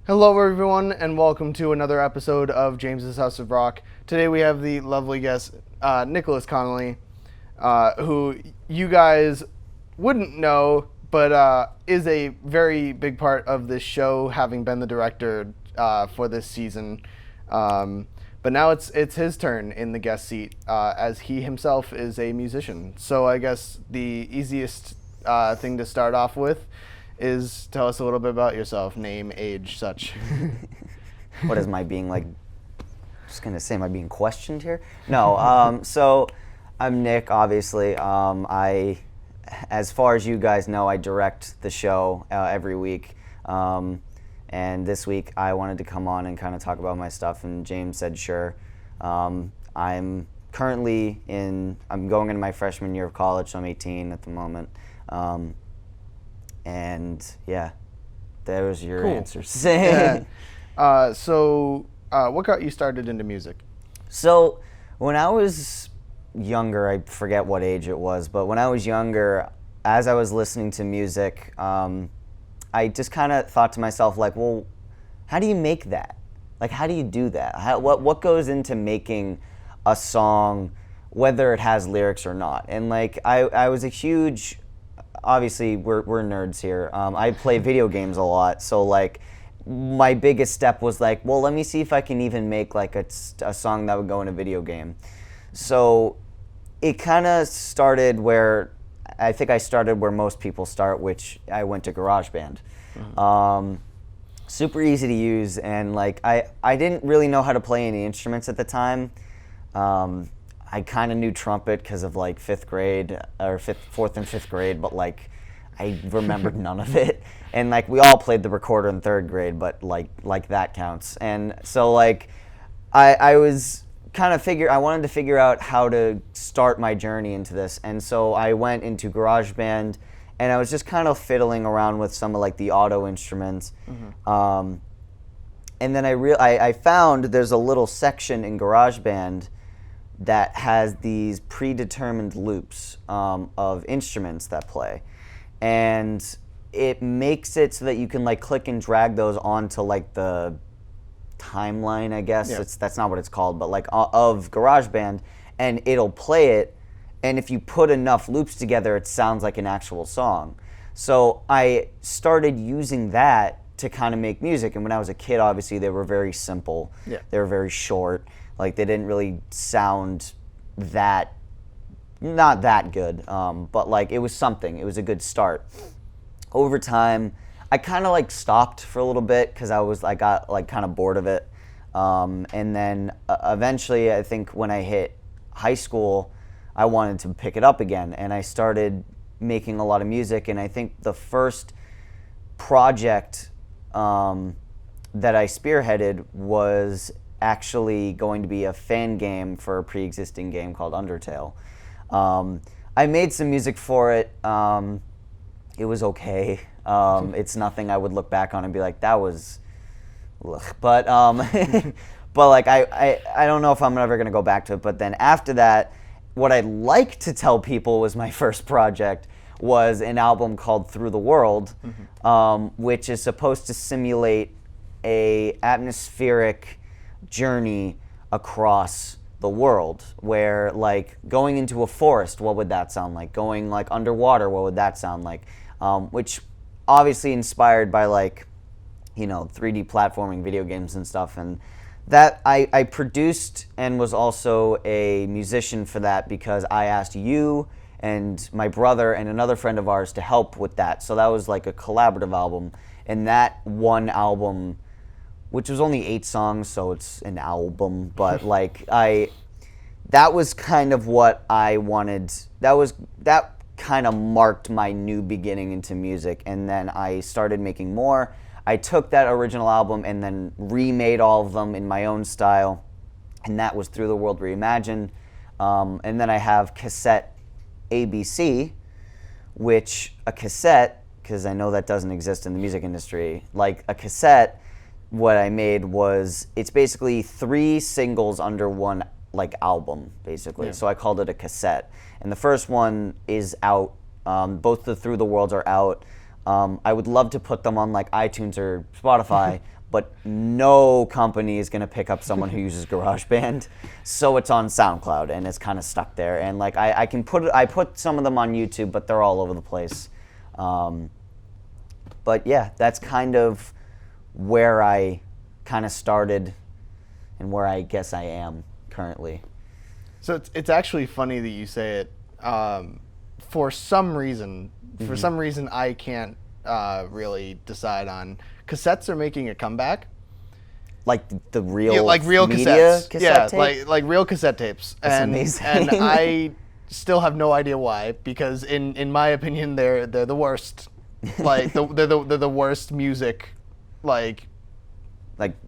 Hello, everyone, and welcome to another episode of James's House of Rock. Today we have the lovely guest, Nicholas Connolly, who you guys wouldn't know, but is a very big part of this show, having been the director for this season. But now it's his turn in the guest seat, as he himself is a musician. So I guess the easiest thing to start off with is tell us a little bit about yourself, name, age, such. What is my being like? Just gonna say, am I being questioned here? No. So I'm Nick. Obviously, as far as you guys know, I direct the show every week. And this week, I wanted to come on and kind of talk about my stuff, and James said sure. I'm currently I'm going into my freshman year of college, so I'm 18 at the moment. And yeah, those are your Cool. answers. Yeah. So what got you started into music? So when I was younger, I forget what age it was, but when I was younger, as I was listening to music, I just kind of thought to myself, like, well, how do you make that? Like, how do you do that? What goes into making a song, whether it has lyrics or not? And like, I was a huge, obviously we're nerds here. I play video games a lot, so like my biggest step was like, well, let me see if I can even make like a song that would go in a video game. So it kind of started where I think I started where most people start, which I went to GarageBand. Mm-hmm. Super easy to use, and like I didn't really know how to play any instruments at the time. I kind of knew trumpet because of like fourth and fifth grade, but like I remembered none of it. And like we all played the recorder in third grade, but like that counts. And so like I was I wanted to figure out how to start my journey into this. And so I went into GarageBand, and I was just kind of fiddling around with some of like the auto instruments. Mm-hmm. And then I found there's a little section in GarageBand that has these predetermined loops of instruments that play, and it makes it so that you can like click and drag those onto like the timeline, I guess. Yeah. That's not what it's called, but like of GarageBand, and it'll play it, and if you put enough loops together, it sounds like an actual song. So I started using that to kind of make music, and when I was a kid, obviously they were very simple. Yeah. They were very short. Like, they didn't really sound not that good, but like it was something. It was a good start. Over time, I kind of like stopped for a little bit because I got like kind of bored of it. And then eventually, I think when I hit high school, I wanted to pick it up again, and I started making a lot of music. And I think the first project that I spearheaded was actually going to be a fan game for a pre-existing game called Undertale. I made some music for it. It was okay. It's nothing I would look back on and be like, that was, ugh. But but like I don't know if I'm ever gonna go back to it. But then after that, what I'd like to tell people was my first project was an album called Through the World, mm-hmm. Which is supposed to simulate a atmospheric journey across the world, where like going into a forest, what would that sound like? Going like underwater, what would that sound like? Which obviously inspired by like, 3D platforming video games and stuff. And that I produced and was also a musician for that because I asked you and my brother and another friend of ours to help with that. So that was like a collaborative album. And that one album, which was only 8 songs, so it's an album, but like that was kind of what I wanted. That kind of marked my new beginning into music, and then I started making more. I took that original album and then remade all of them in my own style, and that was Through the World Reimagined. And then I have cassette ABC, which a cassette, because I know that doesn't exist in the music industry, like a cassette, what I made was, it's basically 3 singles under one like album, basically. Yeah. So I called it a cassette. And the first one is out. Both the Through the Worlds are out. I would love to put them on like iTunes or Spotify, but no company is going to pick up someone who uses GarageBand. So it's on SoundCloud, and it's kind of stuck there. And like I put some of them on YouTube, but they're all over the place. But yeah, that's kind of where I kind of started and where I guess I am currently. So it's actually funny that you say it. For some reason, I can't really decide on. Cassettes are making a comeback. Like the real, Yeah, like real media cassettes. cassette Yeah, tape? like real cassette tapes. That's and amazing. and I still have no idea why, because in my opinion they're the worst. Like they're the worst music, like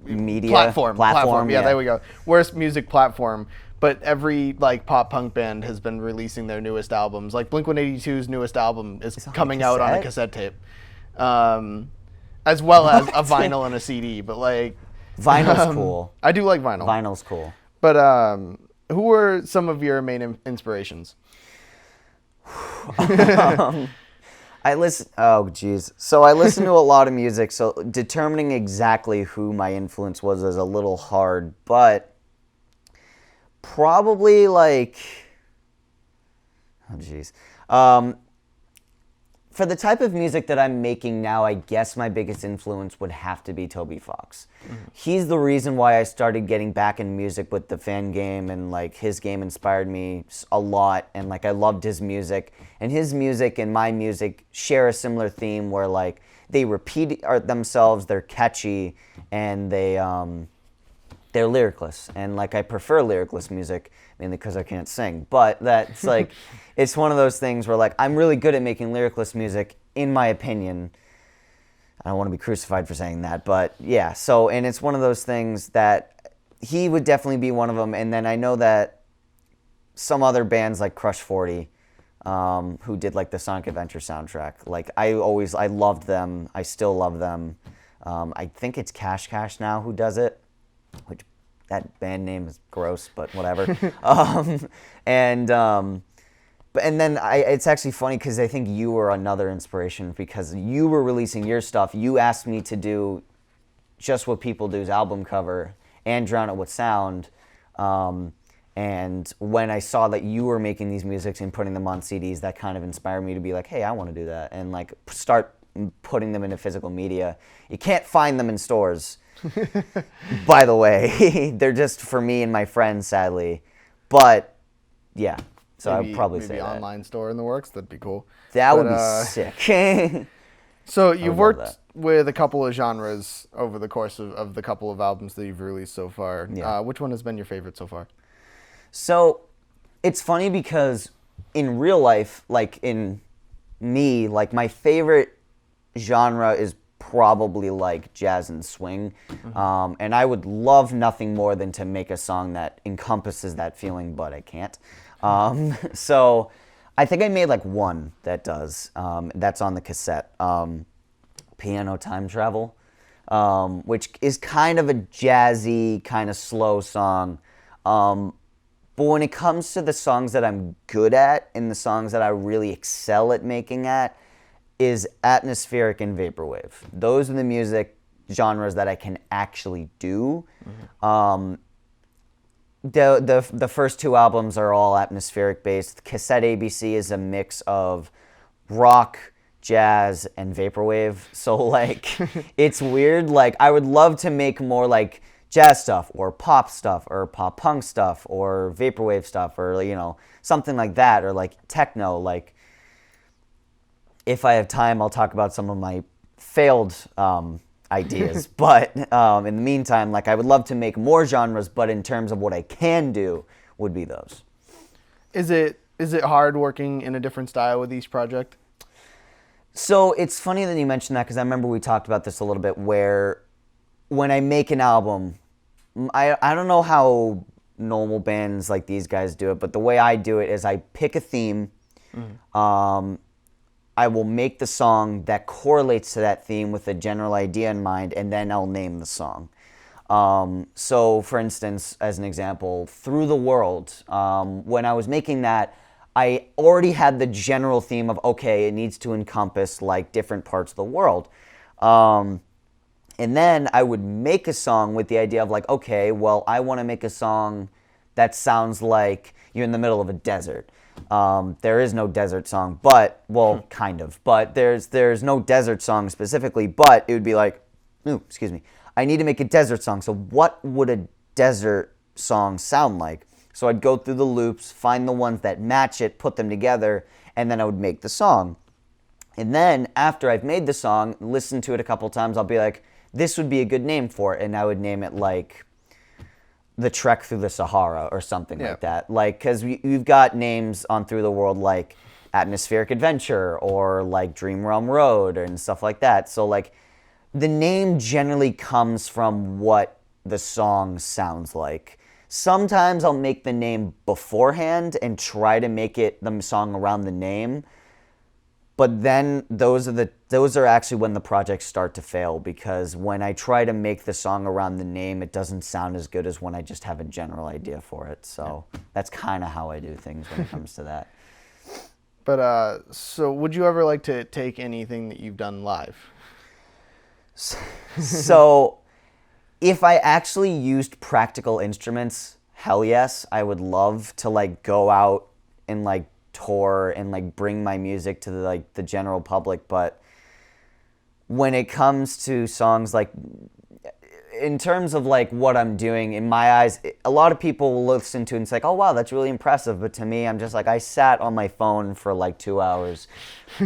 media platform. Yeah, there we go. Worst music platform. But every like pop punk band has been releasing their newest albums. Like Blink-182's newest album is coming out on a cassette tape, as well as a vinyl and a CD. But like Vinyl's cool. I do like vinyl. Vinyl's cool. But who were some of your main inspirations? I listen. Oh, geez. So I listen to a lot of music. So determining exactly who my influence was is a little hard, but probably like. Oh, geez. For the type of music that I'm making now, I guess my biggest influence would have to be Toby Fox. Mm-hmm. He's the reason why I started getting back in music with the fan game, and like his game inspired me a lot, and like I loved his music. And his music and my music share a similar theme where like they repeat themselves, they're catchy, and they're lyricless. And like I prefer lyricless music mainly because I can't sing, but that's like it's one of those things where like I'm really good at making lyricless music in my opinion. I don't want to be crucified for saying that, but yeah. So, and it's one of those things that he would definitely be one of them. And then I know that some other bands like Crush 40, who did like the Sonic Adventure soundtrack, like I loved them. I still love them. I think it's Cash Cash now who does it, which that band name is gross, but whatever. And then it's actually funny because I think you were another inspiration because you were releasing your stuff. You asked me to do Just What People Do's album cover and Drown It With Sound. And when I saw that you were making these musics and putting them on CDs, that kind of inspired me to be like, hey, I want to do that. And like start putting them into physical media. You can't find them in stores. By the way, they're just for me and my friends, sadly. But yeah, so I would probably say maybe that. online store in the works. That'd be cool. That would be sick. So you've worked with a couple of genres over the course of the couple of albums that you've released so far. Yeah. Which one has been your favorite so far? So it's funny because in real life, like in me, like my favorite genre is probably like jazz and swing. Mm-hmm. And I would love nothing more than to make a song that encompasses that feeling, but I can't. So I think I made like one that does. That's on the cassette. Piano Time Travel, which is kind of a jazzy, kind of slow song. But when it comes to the songs that I'm good at and the songs that I really excel at making at, is atmospheric and vaporwave. Those are the music genres that I can actually do. Mm-hmm. The first two albums are all atmospheric based. Cassette ABC is a mix of rock, jazz, and vaporwave. So like it's weird. Like I would love to make more like jazz stuff or pop punk stuff or vaporwave stuff or something like that, or like techno. Like if I have time, I'll talk about some of my failed ideas. But in the meantime, like I would love to make more genres, but in terms of what I can do, would be those. Is it hard working in a different style with each project? So it's funny that you mentioned that because I remember we talked about this a little bit where when I make an album, I don't know how normal bands like these guys do it, but the way I do it is I pick a theme. Mm-hmm. I will make the song that correlates to that theme with a general idea in mind, and then I'll name the song. So, for instance, as an example, Through the World, when I was making that, I already had the general theme of, okay, it needs to encompass like different parts of the world. And then I would make a song with the idea of like, okay, well, I want to make a song that sounds like you're in the middle of a desert. There is no desert song, but, well, kind of. But there's no desert song specifically, but it would be like, ooh, excuse me, I need to make a desert song. So what would a desert song sound like? So I'd go through the loops, find the ones that match it, put them together, and then I would make the song. And then after I've made the song, listen to it a couple times, I'll be like, this would be a good name for it. And I would name it like The Trek Through the Sahara or something like that. Like, because we've got names on Through the World like Atmospheric Adventure or like Dream Realm Road and stuff like that. So like the name generally comes from what the song sounds like. Sometimes I'll make the name beforehand and try to make it the song around the name. But then those are actually when the projects start to fail, because when I try to make the song around the name, it doesn't sound as good as when I just have a general idea for it. So that's kind of how I do things when it comes to that. But so would you ever like to take anything that you've done live? So if I actually used practical instruments, hell yes, I would love to like go out and like tour and like bring my music to the general public. But when it comes to songs, like in terms of like what I'm doing, in my eyes, a lot of people will listen to it and say like, oh wow, that's really impressive. But to me, I'm just like, I sat on my phone for like 2 hours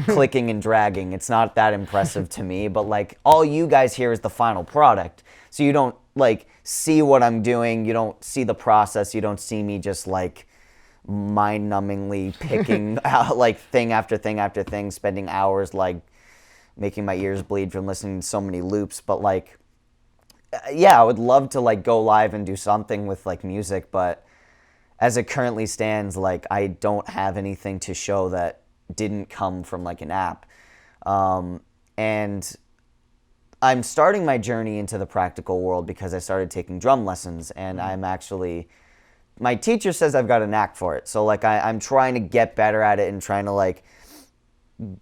clicking and dragging. It's not that impressive to me. But like all you guys hear is the final product, so you don't like see what I'm doing. You don't see the process. You don't see me just like mind-numbingly picking out like thing after thing after thing, spending hours like making my ears bleed from listening to so many loops. But like, yeah, I would love to like go live and do something with like music, but as it currently stands, like I don't have anything to show that didn't come from like an app. And I'm starting my journey into the practical world because I started taking drum lessons, and I'm actually, my teacher says I've got a knack for it. So like I'm trying to get better at it and trying to like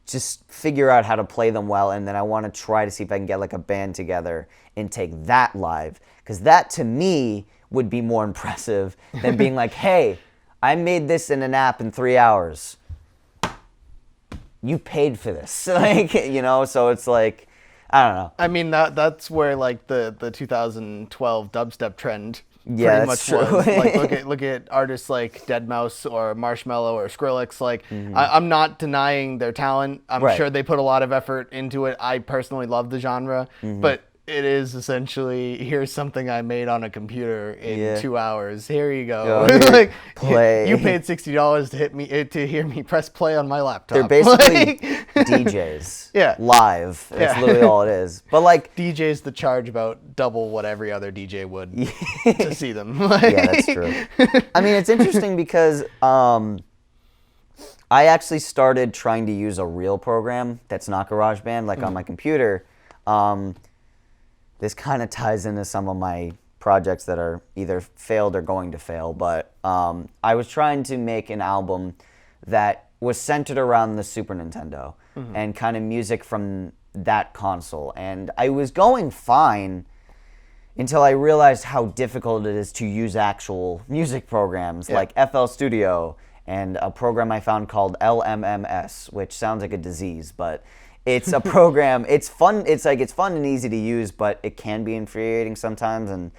just figure out how to play them well. And then I want to try to see if I can get like a band together and take that live. Because that to me would be more impressive than being like, hey, I made this in an app in 3 hours. You paid for this. Like, you know, so it's like, I don't know. I mean, that's where like the 2012 dubstep trend Yeah, pretty that's much true. was. Like, look at artists like Deadmau5 or Marshmello or Skrillex. Like, I'm not denying their talent. I'm Right. sure they put a lot of effort into it. I personally love the genre, but it is essentially, here's something I made on a computer in 2 hours. Here you go. Go, here, Like, play. you paid $60 to hear me press play on my laptop. They're basically Like, DJs. Yeah. Live. That's Yeah. literally all it is. But like, DJs that charge about double what every other DJ would to see them. Like, yeah, that's true. I mean, it's interesting because I actually started trying to use a real program that's not GarageBand, like on my computer. This kind of ties into some of my projects that are either failed or going to fail. But I was trying to make an album that was centered around the Super Nintendo and kind of music from that console. And I was going fine until I realized how difficult it is to use actual music programs like FL Studio and a program I found called LMMS, which sounds like a disease, but it's a program. It's fun. It's fun and easy to use, but it can be infuriating sometimes. And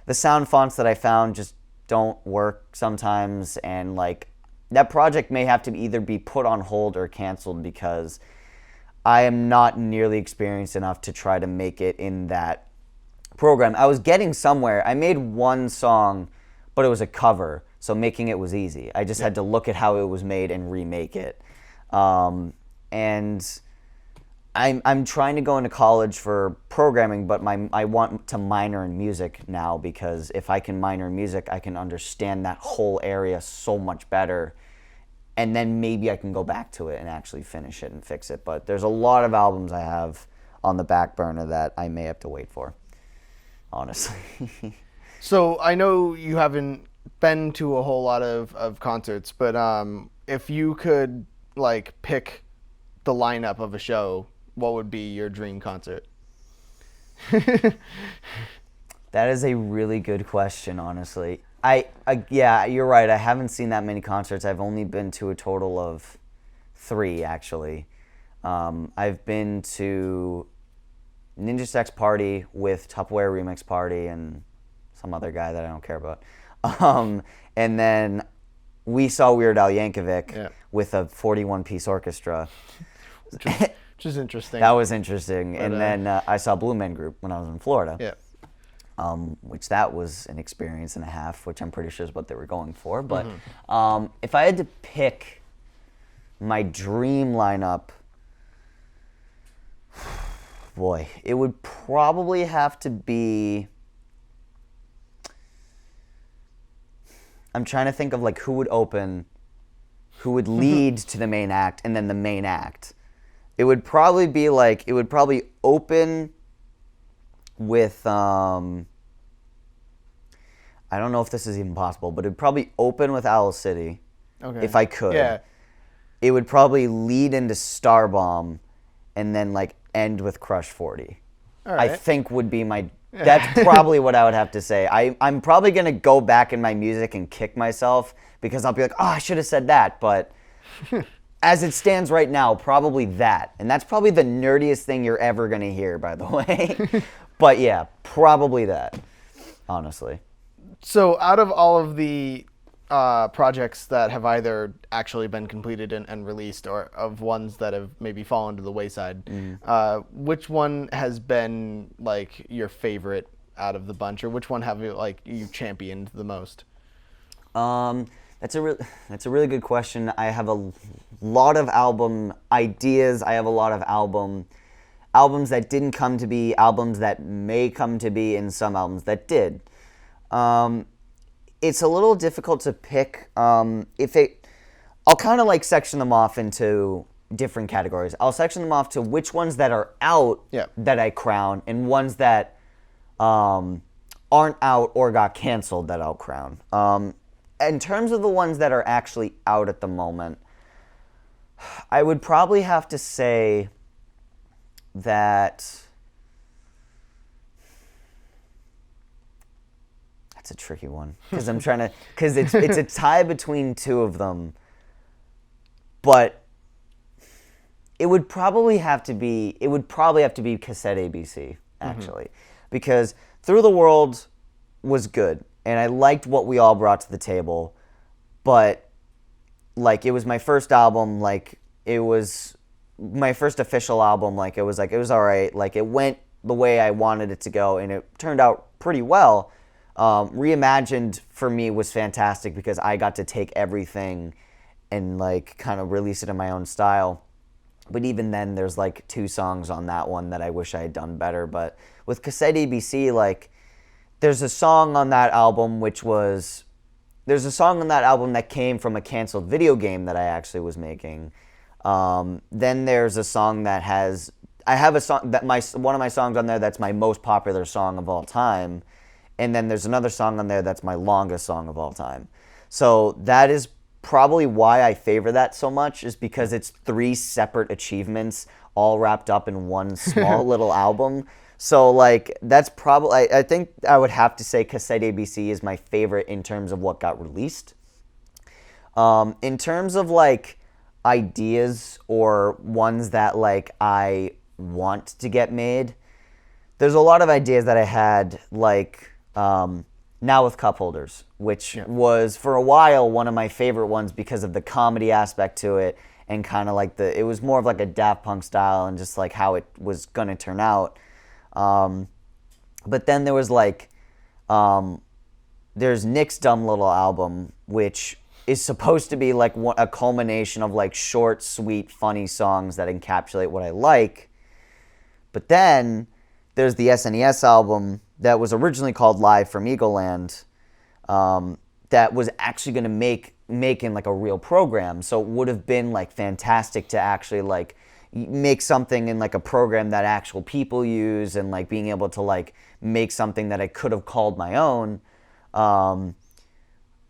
the sound fonts that I found just don't work sometimes. And like that project may have to either be put on hold or canceled because I am not nearly experienced enough to try to make it in that program. I was getting somewhere. I made one song, but it was a cover, so making it was easy. I just had to look at how it was made and remake it. And I'm trying to go into college for programming, but I want to minor in music now, because if I can minor in music, I can understand that whole area so much better. And then maybe I can go back to it and actually finish it and fix it. But there's a lot of albums I have on the back burner that I may have to wait for, honestly. So I know you haven't been to a whole lot of concerts, but if you could like pick the lineup of a show, what would be your dream concert? That is a really good question, honestly. Yeah, you're right. I haven't seen that many concerts. I've only been to a total of 3, actually. I've been to Ninja Sex Party with Tupperware Remix Party and some other guy that I don't care about. And then we saw Weird Al Yankovic with a 41-piece orchestra. Which is interesting. That was interesting. But, and then I saw Blue Man Group when I was in Florida. Yeah. Which that was an experience and a half, which I'm pretty sure is what they were going for. But if I had to pick my dream lineup, boy, it would probably have to be... I'm trying to think of like who would open, who would lead to the main act, and then the main act. It would probably be like, it would probably open with, I don't know if this is even possible, but it would probably open with Owl City, if I could. Yeah. It would probably lead into Starbomb, and then like end with Crush 40. All right. I think would be my... That's probably what I would have to say. I'm probably going to go back in my music and kick myself because I'll be like, oh, I should have said that. But as it stands right now, probably that. And that's probably the nerdiest thing you're ever going to hear, by the way. But yeah, probably that, honestly. So out of all of the projects that have either actually been completed and released, or of ones that have maybe fallen to the wayside, which one has been like your favorite out of the bunch, or which one have you championed the most? That's a really good question. I have a lot of album ideas. I have a lot of albums that didn't come to be, albums that may come to be, and some albums that did. It's a little difficult to pick. I'll kind of like section them off into different categories. I'll section them off to which ones that are out that I crown, and ones that aren't out or got canceled that I'll crown. In terms of the ones that are actually out at the moment, I would probably have to say that... It's a tricky one because it's a tie between 2 of them, but it would probably have to be Cassette ABC, actually, because Through the World was good and I liked what we all brought to the table, but like it was my first album, like it was my first official album, like it was all right, like it went the way I wanted it to go and it turned out pretty well. Reimagined for me was fantastic because I got to take everything and like kind of release it in my own style. But even then, there's like 2 songs on that one that I wish I had done better. But with Cassette ABC, like there's a song on that album that came from a canceled video game that I actually was making. Then there's a song that I have a song that one of my songs on there that's my most popular song of all time. And then there's another song on there that's my longest song of all time. So that is probably why I favor that so much, is because it's 3 separate achievements all wrapped up in one small little album. So like that's probably, I think I would have to say Cassette ABC is my favorite in terms of what got released. In terms of like ideas or ones that like I want to get made, there's a lot of ideas that I had, like Now with Cup Holders, which was for a while one of my favorite ones because of the comedy aspect to it and kind of like it was more of like a Daft Punk style and just like how it was going to turn out. But then there was like, there's Nick's Dumb Little Album, which is supposed to be like a culmination of like short, sweet, funny songs that encapsulate what I like. But then there's the SNES album that was originally called Live from Eagle Land, that was actually going to make in like a real program. So it would have been like fantastic to actually like make something in like a program that actual people use, and like being able to like make something that I could have called my own.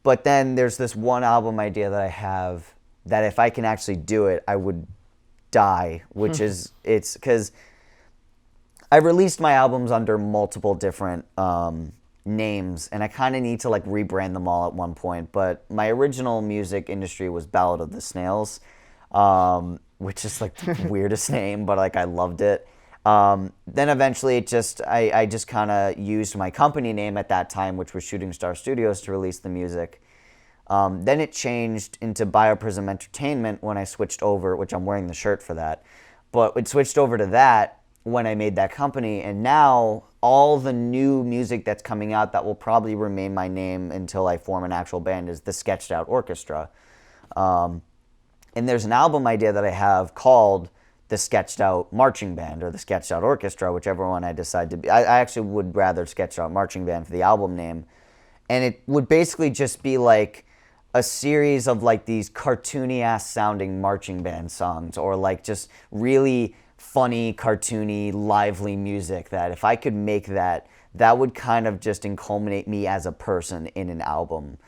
But then there's this one album idea that I have that if I can actually do it, I would die, which is, it's because I've released my albums under multiple different names, and I kind of need to like rebrand them all at one point. But my original music industry was Ballad of the Snails, which is like the weirdest name, but like I loved it. Then eventually I just kind of used my company name at that time, which was Shooting Star Studios, to release the music. Then it changed into Bioprism Entertainment when I switched over, which I'm wearing the shirt for that. But it switched over to that when I made that company, and now all the new music that's coming out that will probably remain my name until I form an actual band is the Sketched Out Orchestra. And there's an album idea that I have called the Sketched Out Marching Band or the Sketched Out Orchestra, whichever one I decide to be. I actually would rather Sketched Out Marching Band for the album name. And it would basically just be like a series of like these cartoony ass sounding marching band songs, or like just really funny, cartoony, lively music that if I could make that would kind of just inculminate me as a person in an album.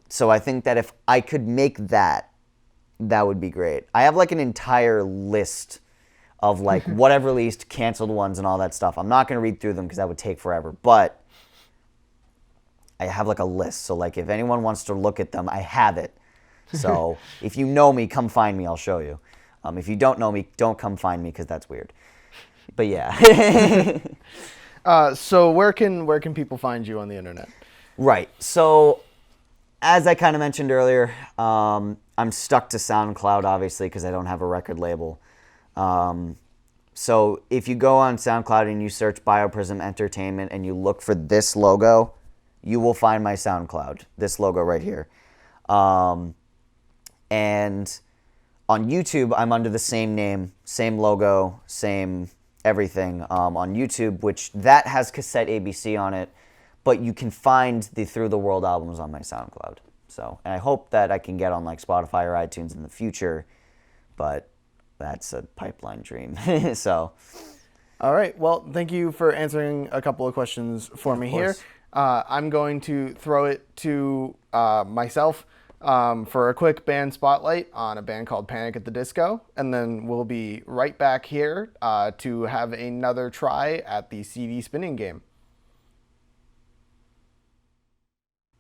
So I think that if I could make that would be great. I have like an entire list of like what I've released, canceled ones, and all that stuff. I'm not going to read through them because that would take forever, but I have like a list. So like if anyone wants to look at them, I have it. So if you know me, come find me, I'll show you. If you don't know me, don't come find me because that's weird. But yeah. So where can people find you on the internet? Right. So as I kind of mentioned earlier, I'm stuck to SoundCloud, obviously, because I don't have a record label. So if you go on SoundCloud and you search Bioprism Entertainment and you look for this logo, you will find my SoundCloud, this logo right here. And on YouTube, I'm under the same name, same logo, same everything on YouTube, which that has Cassette ABC on it, but you can find the Through the World albums on my SoundCloud. So, and I hope that I can get on like Spotify or iTunes in the future, but that's a pipeline dream. So, all right. Well, thank you for answering a couple of questions for me here. I'm going to throw it to myself for a quick band spotlight on a band called Panic at the Disco, and then we'll be right back here to have another try at the CD spinning game.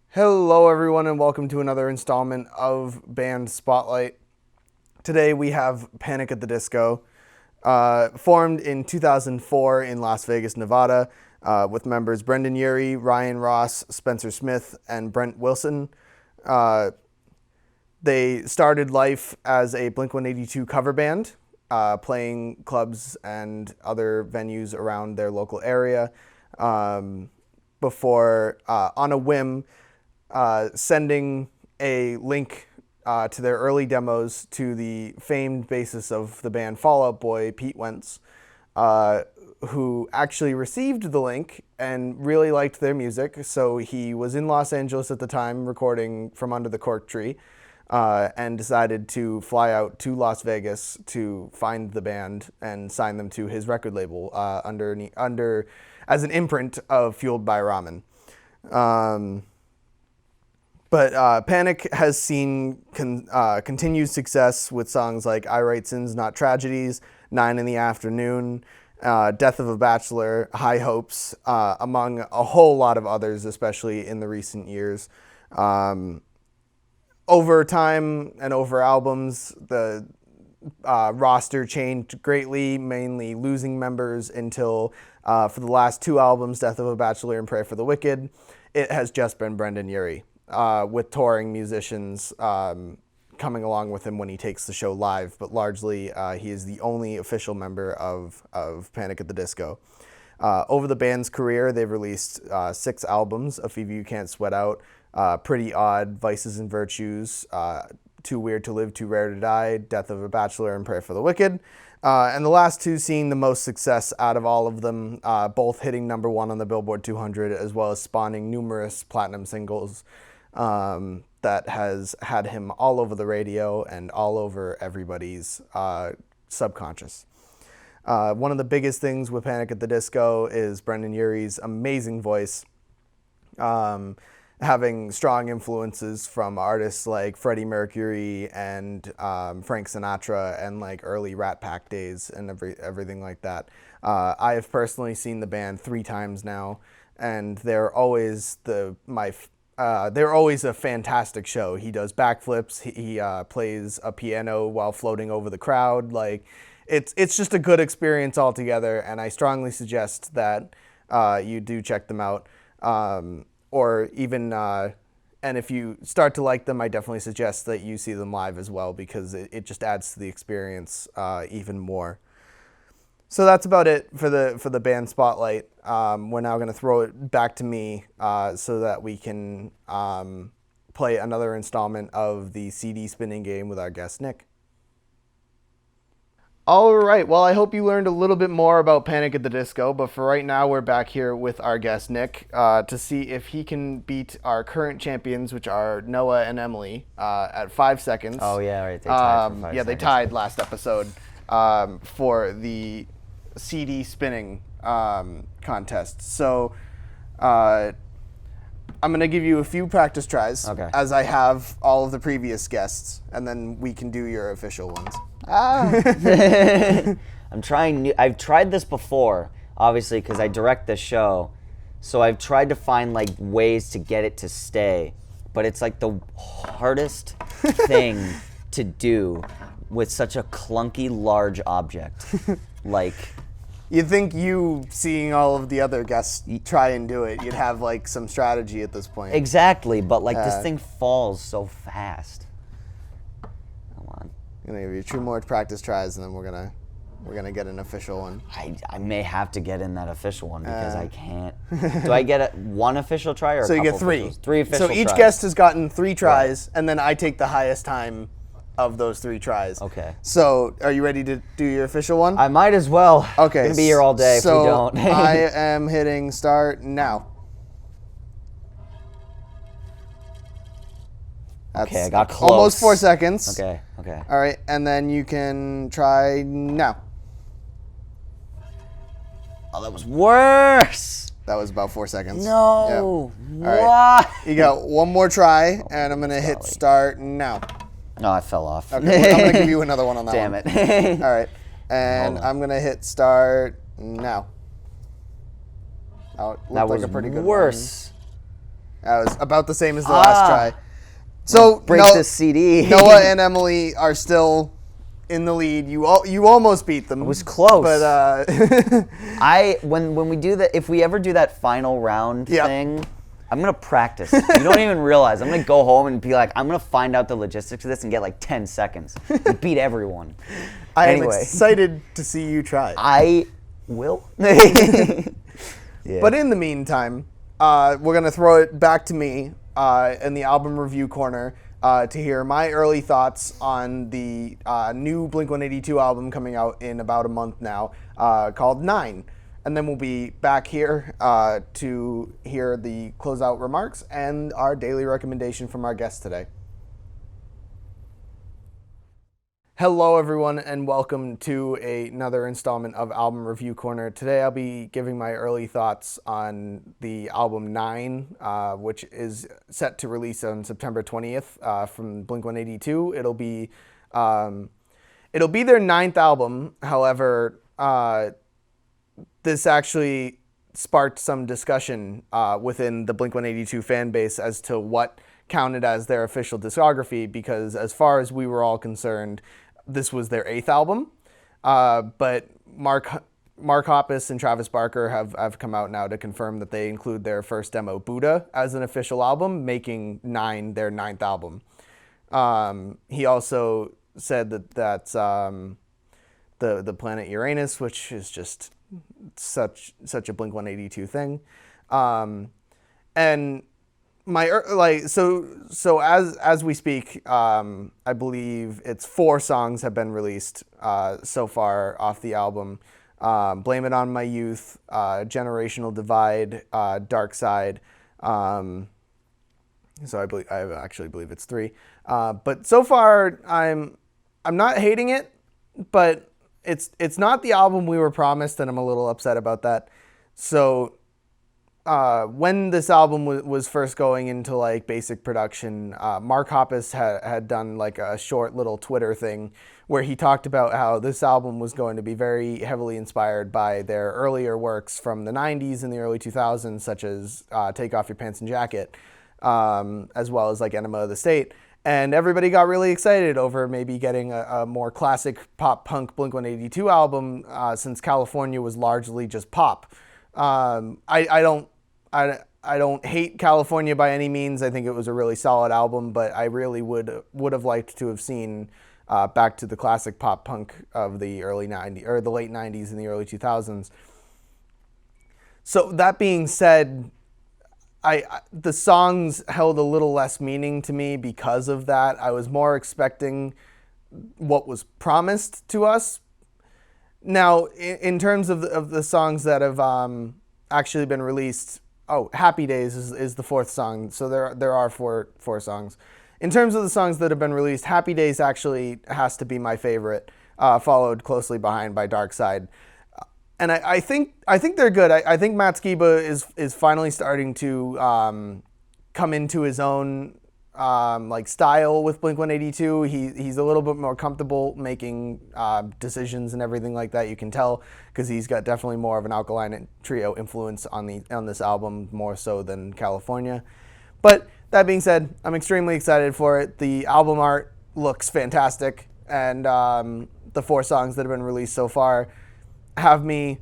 Hello, everyone, and welcome to another installment of Band Spotlight. Today we have Panic at the Disco, formed in 2004 in Las Vegas, Nevada, with members Brendan Urie, Ryan Ross, Spencer Smith, and Brent Wilson. They started life as a Blink-182 cover band, playing clubs and other venues around their local area, before, on a whim, sending a link to their early demos to the famed bassist of the band Fall Out Boy, Pete Wentz, who actually received the link and really liked their music. So he was in Los Angeles at the time recording From Under the Cork Tree, and decided to fly out to Las Vegas to find the band and sign them to his record label under as an imprint of Fueled by Ramen. But Panic has seen continued success with songs like I Write Sins, Not Tragedies, 9 in the Afternoon, Death of a Bachelor, High Hopes, among a whole lot of others, especially in the recent years. Over time and over albums, the roster changed greatly, mainly losing members until for the last two albums, Death of a Bachelor and Pray for the Wicked, it has just been Brendan Urie, with touring musicians coming along with him when he takes the show live, but largely he is the only official member of Panic at the Disco. Over the band's career, they've released 6 albums, A Fever You Can't Sweat Out, Pretty Odd, Vices and Virtues, Too Weird to Live, Too Rare to Die, Death of a Bachelor, and Prayer for the Wicked. And the last two seeing the most success out of all of them, both hitting #1 on the Billboard 200, as well as spawning numerous platinum singles that has had him all over the radio and all over everybody's subconscious. One of the biggest things with Panic at the Disco is Brendan Urie's amazing voice. having strong influences from artists like Freddie Mercury and Frank Sinatra and like early Rat Pack days and everything like that. I have personally seen the band 3 times now, and they're always they're always a fantastic show. He does backflips. He plays a piano while floating over the crowd. Like, it's just a good experience altogether, and I strongly suggest that you do check them out. Or even, and if you start to like them, I definitely suggest that you see them live as well, because it just adds to the experience even more. So that's about it for the band spotlight. We're now going to throw it back to me so that we can play another installment of the CD spinning game with our guest, Nick. All right. Well, I hope you learned a little bit more about Panic at the Disco, but for right now, we're back here with our guest, Nick, to see if he can beat our current champions, which are Noah and Emily, at 5 seconds. Oh, yeah, right. They tied for 5 seconds. Yeah, they tied last episode for the CD spinning contest. So I'm going to give you a few practice tries, as I have all of the previous guests, and then we can do your official ones. I'm trying new. I've tried this before, obviously, because I direct the show. So I've tried to find like ways to get it to stay, but it's like the hardest thing to do with such a clunky large object. Like, you'd think you seeing all of the other guests try and do it, you'd have like some strategy at this point. Exactly, but like this thing falls so fast. I'm gonna give you 2 more practice tries, and then we're gonna get an official one. I may have to get in that official one because I can't. Do I get one official try or a couple? So you get 3. Officials? 3 official tries. So each tries. guest has gotten 3 tries, and then I take the highest time of those 3 tries. Okay. So are you ready to do your official one? I might as well. Okay. I'm gonna be here all day if we don't. I am hitting start now. That's okay, I got close. Almost 4 seconds. Okay. All right, and then you can try now. Oh, that was worse. That was about 4 seconds. No. Yep. All right. You got 1 more try, and I'm gonna hit start now. No, I fell off. Okay, I'm gonna give you another one on that Damn one. it. All right, and I'm gonna hit start now. Oh, that was like a pretty good worse. One. That was about the same as the last try. So break this CD. Noah and Emily are still in the lead. You almost beat them. It was close. But when we do that, if we ever do that final round thing, I'm gonna practice. You don't even realize. I'm gonna go home and be like, I'm gonna find out the logistics of this and get like 10 seconds. And beat everyone. I am excited to see you try. I will. Yeah. But in the meantime, we're gonna throw it back to me in the album review corner to hear my early thoughts on the new Blink-182 album coming out in about a month now, called 9. And then we'll be back here to hear the closeout remarks and our daily recommendation from our guest today. Hello, everyone, and welcome to another installment of Album Review Corner. Today, I'll be giving my early thoughts on the album 9, which is set to release on September 20th from Blink-182. It'll be their 9th album. However, this actually sparked some discussion within the Blink-182 fan base as to what counted as their official discography, because as far as we were all concerned, this was their 8th album, but Mark Hoppus and Travis Barker have come out now to confirm that they include their first demo, Buddha, as an official album, making 9 their 9th album. He also said that's the planet Uranus, which is just such a Blink-182 thing, and so as we speak, I believe it's 4 songs have been released so far off the album. Blame It on My Youth, Generational Divide, Dark Side. So I actually believe it's 3. But so far I'm not hating it, but it's not the album we were promised, and I'm a little upset about that. So when this album was first going into like basic production, Mark Hoppus had done like a short little Twitter thing where he talked about how this album was going to be very heavily inspired by their earlier works from the 90s and the early 2000s, such as Take Off Your Pants and Jacket, as well as like Enema of the State. And everybody got really excited over maybe getting a more classic pop punk Blink-182 album, since California was largely just pop. I don't hate California by any means. I think it was a really solid album, but I really would have liked to have seen back to the classic pop punk of the early 90s or the late 90s and the early 2000s. So that being said, the songs held a little less meaning to me because of that. I was more expecting what was promised to us. Now, in terms of the songs that have actually been released, Happy Days is the fourth song, so there are four songs. In terms of the songs that have been released, Happy Days actually has to be my favorite, followed closely behind by Dark Side. And I think they're good. I think Matt Skiba is finally starting to come into his own like style with Blink-182. He's a little bit more comfortable making decisions and everything like that. You can tell because he's got definitely more of an Alkaline Trio influence on this album, more so than California. But that being said, I'm extremely excited for it. The album art looks fantastic, and the four songs that have been released so far have me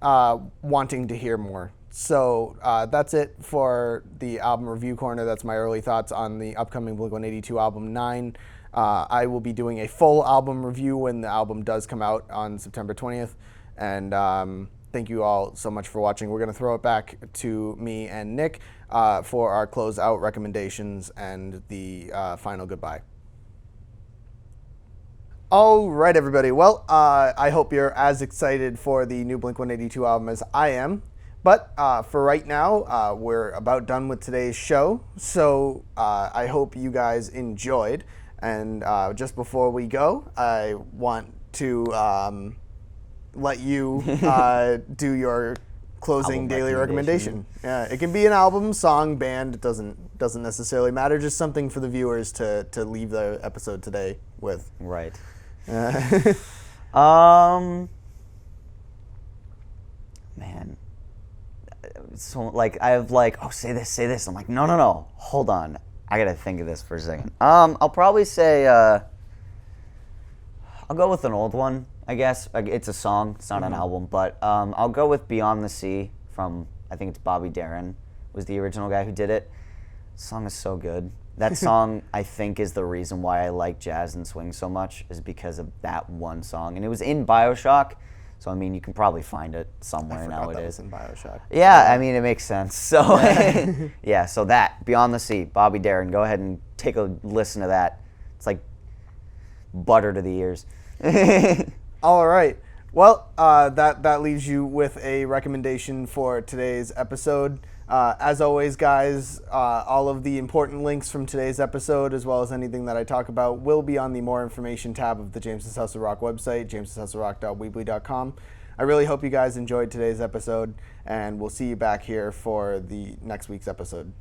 wanting to hear more. So that's it for the album review corner. That's my early thoughts on the upcoming Blink-182 album 9. I will be doing a full album review when the album does come out on September 20th. And thank you all so much for watching. We're going to throw it back to me and Nick for our closeout recommendations and the final goodbye. All right, everybody. Well, I hope you're as excited for the new Blink-182 album as I am. But for right now, we're about done with today's show. So I hope you guys enjoyed. And just before we go, I want to let you do your closing Album daily recommendation. Yeah, it can be an album, song, band. It doesn't necessarily matter. Just something for the viewers to leave the episode today with. Right. Man, so like I have like, say this. I'm like, no, hold on, I gotta think of this for a second. I'll probably say I'll go with an old one, I guess. It's a song, it's not an album, but I'll go with Beyond the Sea from, I think it's Bobby Darin was the original guy who did it. The song is so good. That song, I think, is the reason why I like jazz and swing so much, is because of that one song. And it was in BioShock, so, I mean, you can probably find it somewhere nowadays. That was in BioShock. Yeah, I mean, it makes sense. So, yeah, so that, Beyond the Sea, Bobby Darin. Go ahead and take a listen to that. It's like butter to the ears. All right. Well, that leaves you with a recommendation for today's episode. As always, guys, all of the important links from today's episode, as well as anything that I talk about, will be on the More Information tab of the James's House of Rock website, jameshouseofrock.weebly.com. I really hope you guys enjoyed today's episode, and we'll see you back here for the next week's episode.